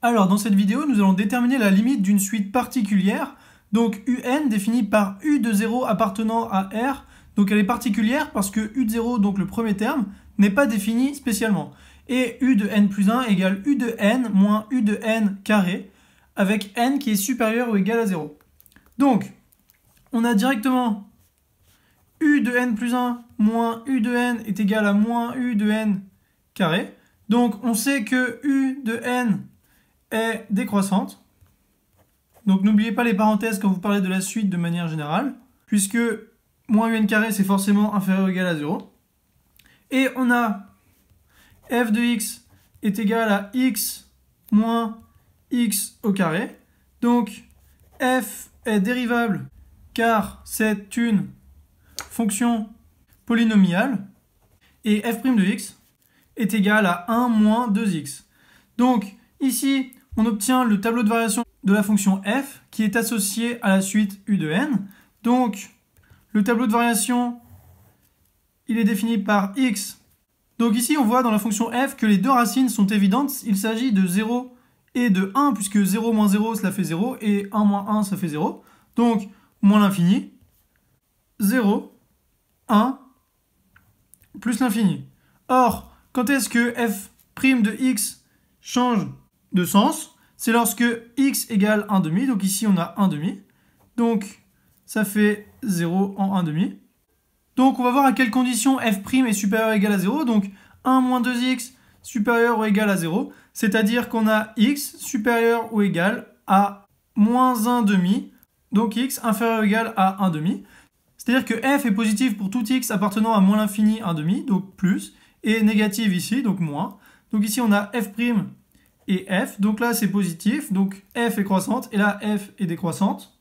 Alors, dans cette vidéo, nous allons déterminer la limite d'une suite particulière, donc UN définie par U de 0 appartenant à R. Donc elle est particulière parce que U de 0, donc le premier terme, n'est pas défini spécialement. Et U de n plus 1 égale U de n moins U de n carré, avec n qui est supérieur ou égal à 0. Donc, on a directement U de n plus 1 moins U de n est égal à moins U de n carré. Donc on sait que U de n est décroissante. Donc n'oubliez pas les parenthèses quand vous parlez de la suite de manière générale, puisque moins un carré c'est forcément inférieur ou égal à 0. Et on a f de x est égal à x moins x au carré. Donc f est dérivable car c'est une fonction polynomiale et f' de x est égal à 1 moins 2x. Donc ici, on obtient le tableau de variation de la fonction f qui est associé à la suite u de n. Donc, le tableau de variation, il est défini par x. Donc ici, on voit dans la fonction f que les deux racines sont évidentes. Il s'agit de 0 et de 1, puisque 0 moins 0, cela fait 0, et 1 moins 1, ça fait 0. Donc, moins l'infini, 0, 1, plus l'infini. Or, quand est-ce que f' de x change de sens? C'est lorsque x égale 1 demi, donc ici on a 1 demi, donc ça fait 0 en 1 demi. Donc on va voir à quelles conditions f' est supérieur ou égal à 0, donc 1 moins 2x supérieur ou égal à 0, c'est-à-dire qu'on a x supérieur ou égal à moins 1 demi, donc x inférieur ou égal à 1 demi. C'est-à-dire que f est positif pour tout x appartenant à moins l'infini 1 demi, donc plus, et négative ici, donc moins. Donc ici on a f' et f, donc là c'est positif, donc f est croissante, et là f est décroissante.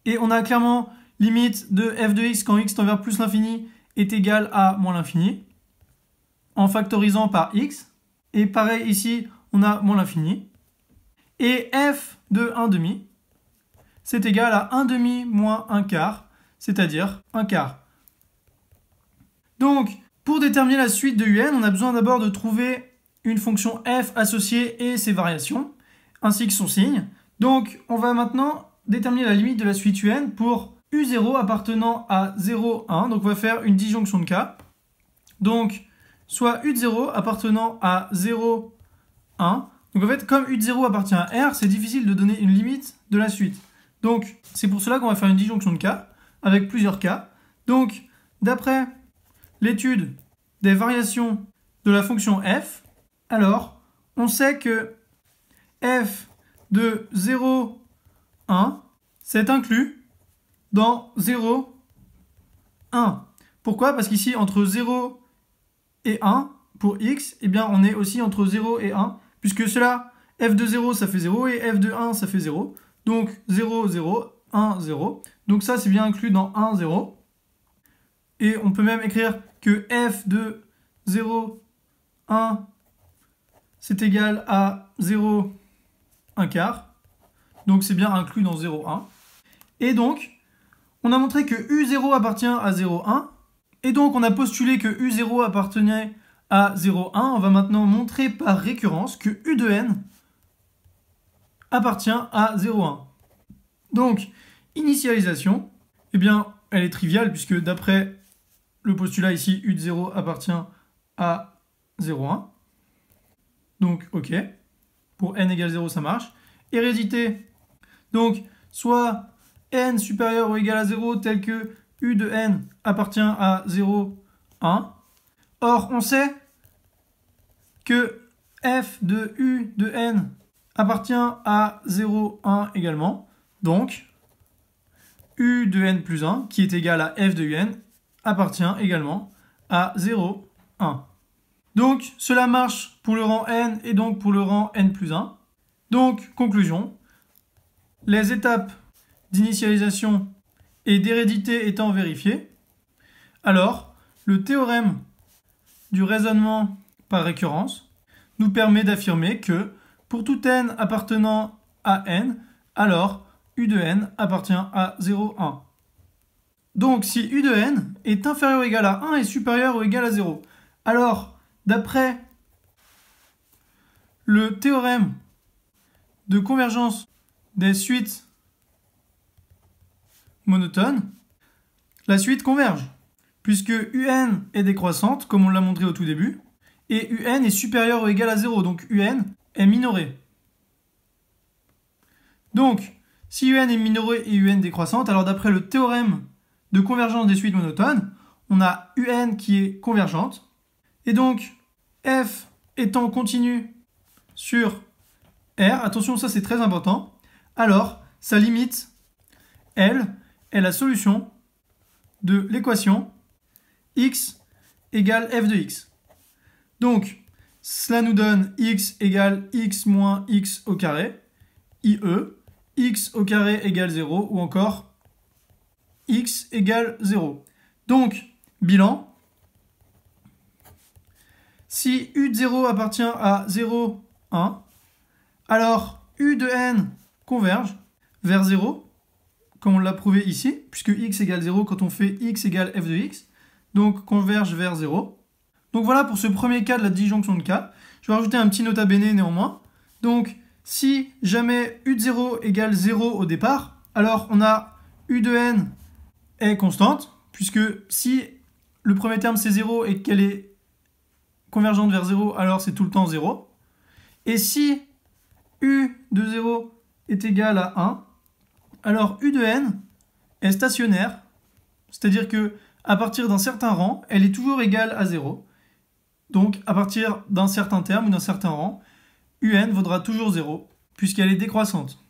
Et on a clairement limite de f de x quand x tend vers plus l'infini est égal à moins l'infini, en factorisant par x. Et pareil ici, on a moins l'infini. Et f de 1 demi, c'est égal à 1 demi moins 1 quart, c'est-à-dire 1 quart. Donc, pour déterminer la suite de un, on a besoin d'abord de trouver une fonction f associée et ses variations, ainsi que son signe. Donc, on va maintenant déterminer la limite de la suite un pour u0 appartenant à 0, 1. Donc, on va faire une disjonction de cas. Donc, soit u de 0 appartenant à 0, 1. Donc, en fait, comme u de 0 appartient à R, c'est difficile de donner une limite de la suite. Donc, c'est pour cela qu'on va faire une disjonction de cas, avec plusieurs cas. Donc, d'après l'étude des variations de la fonction f, alors, on sait que f de 0, 1, c'est inclus dans 0, 1. Pourquoi? Parce qu'ici, entre 0 et 1, pour x, eh bien, on est aussi entre 0 et 1, puisque cela, f de 0, ça fait 0, et f de 1, ça fait 0. Donc, 0, 0, 1, 0. Donc ça, c'est bien inclus dans 1, 0. Et on peut même écrire que f de 0, 1, c'est égal à 0, 1 quart. Donc c'est bien inclus dans 0, 1. Et donc, on a montré que U0 appartient à 0, 1. Et donc, on a postulé que U0 appartenait à 0, 1. On va maintenant montrer par récurrence que U de n appartient à 0, 1. Donc, initialisation, eh bien, elle est triviale puisque d'après le postulat ici, U de 0 appartient à 0, 1. Donc, ok. Pour n égale 0, ça marche. Hérédité. Donc, soit n supérieur ou égal à 0, tel que u de n appartient à 0, 1. Or, on sait que f de u de n appartient à 0, 1 également. Donc, u de n plus 1, qui est égal à f de un, appartient également à 0, 1. Donc, cela marche pour le rang n et donc pour le rang n plus 1. Donc, conclusion, les étapes d'initialisation et d'hérédité étant vérifiées, alors, le théorème du raisonnement par récurrence nous permet d'affirmer que pour tout n appartenant à n, alors u de n appartient à 0, 1. Donc, si u de n est inférieur ou égal à 1 et supérieur ou égal à 0, alors, d'après le théorème de convergence des suites monotones, la suite converge, puisque UN est décroissante, comme on l'a montré au tout début, et UN est supérieur ou égal à 0, donc UN est minoré. Donc, si UN est minoré et UN décroissante, alors d'après le théorème de convergence des suites monotones, on a UN qui est convergente, et donc F étant continu sur R, attention, ça c'est très important, alors sa limite, L, est la solution de l'équation x égale f de x. Donc, cela nous donne x égale x moins x au carré, IE, x au carré égale 0, ou encore x égale 0. Donc, bilan, si u de 0 appartient à 0, 1, alors u de n converge vers 0, comme on l'a prouvé ici, puisque x égale 0 quand on fait x égale f de x, donc converge vers 0. Donc voilà pour ce premier cas de la disjonction de cas. Je vais rajouter un petit nota bene néanmoins. Donc si jamais u de 0 égale 0 au départ, alors on a u de n est constante, puisque si le premier terme c'est 0 et qu'elle est convergente vers 0, alors c'est tout le temps 0. Et si u de 0 est égal à 1, alors u de n est stationnaire, c'est-à-dire que à partir d'un certain rang, elle est toujours égale à 0. Donc à partir d'un certain terme ou d'un certain rang, un vaudra toujours 0, puisqu'elle est décroissante.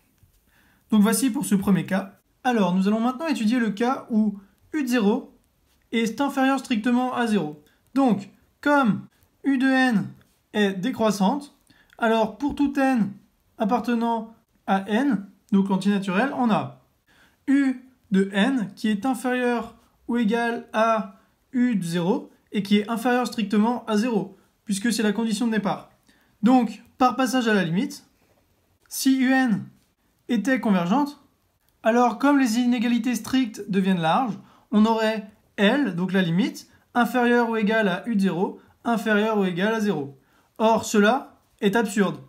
Donc voici pour ce premier cas. Alors nous allons maintenant étudier le cas où u de 0 est inférieur strictement à 0. Donc comme u de n est décroissante, alors pour tout n appartenant à n, donc l'antinaturel, on a u de n qui est inférieur ou égal à u de 0 et qui est inférieur strictement à 0, puisque c'est la condition de départ. Donc, par passage à la limite, si un était convergente, alors comme les inégalités strictes deviennent larges, on aurait L, donc la limite, inférieure ou égale à u de 0, inférieure ou égale à 0. Or, cela est absurde,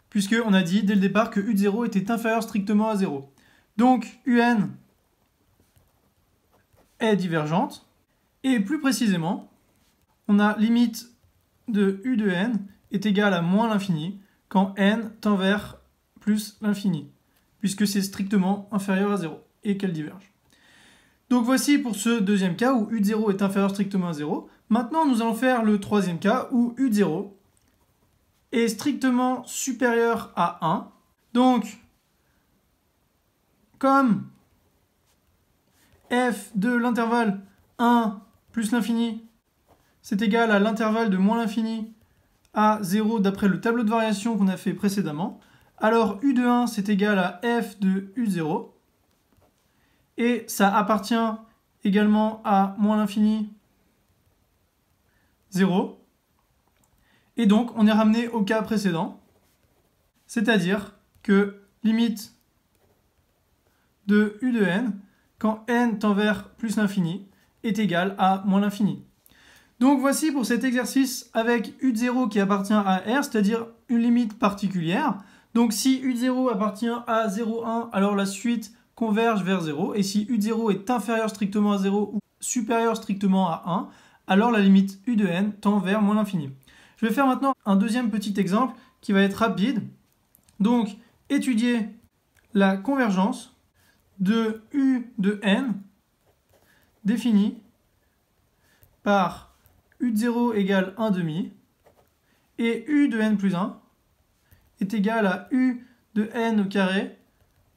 puisqu'on a dit dès le départ que u de 0 était inférieur strictement à 0. Donc, un est divergente, et plus précisément, on a limite de u de n est égale à moins l'infini quand n tend vers plus l'infini, puisque c'est strictement inférieur à 0 et qu'elle diverge. Donc voici pour ce deuxième cas où u de 0 est inférieur strictement à 0. Maintenant, nous allons faire le troisième cas où u de 0 est strictement supérieur à 1. Donc, comme f de l'intervalle 1 plus l'infini, c'est égal à l'intervalle de moins l'infini à 0 d'après le tableau de variation qu'on a fait précédemment, alors u de 1 c'est égal à f de u de 0, et ça appartient également à moins l'infini 0, et donc on est ramené au cas précédent, c'est-à-dire que limite de u de n, quand n tend vers plus l'infini, est égal à moins l'infini. Donc voici pour cet exercice avec u de 0 qui appartient à R, c'est-à-dire une limite particulière. Donc si u de 0 appartient à 0,1, alors la suite converge vers 0. Et si u de 0 est inférieur strictement à 0 ou supérieur strictement à 1, alors la limite u de n tend vers moins l'infini. Je vais faire maintenant un deuxième petit exemple qui va être rapide. Donc étudier la convergence de u de n définie par u de 0 égale 1 demi, et u de n plus 1 est égal à u de n au carré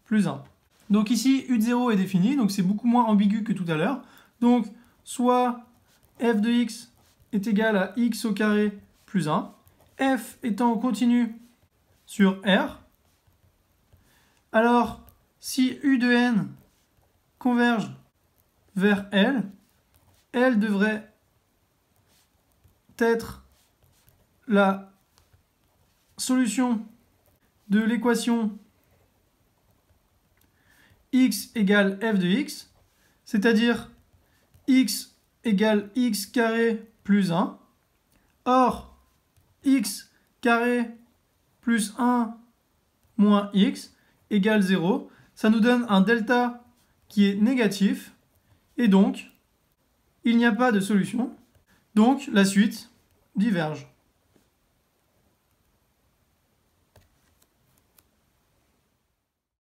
plus 1. Donc ici, u de 0 est défini, donc c'est beaucoup moins ambigu que tout à l'heure. Donc, soit f de x est égal à x au carré plus 1, f étant continu sur R, alors si u de n converge vers L, L devrait être la solution de l'équation x égale f de x, c'est-à-dire x égale x carré plus 1. Or, x carré plus 1 moins x égale 0. Ça nous donne un delta qui est négatif. Et donc, il n'y a pas de solution. Donc, la suite diverge.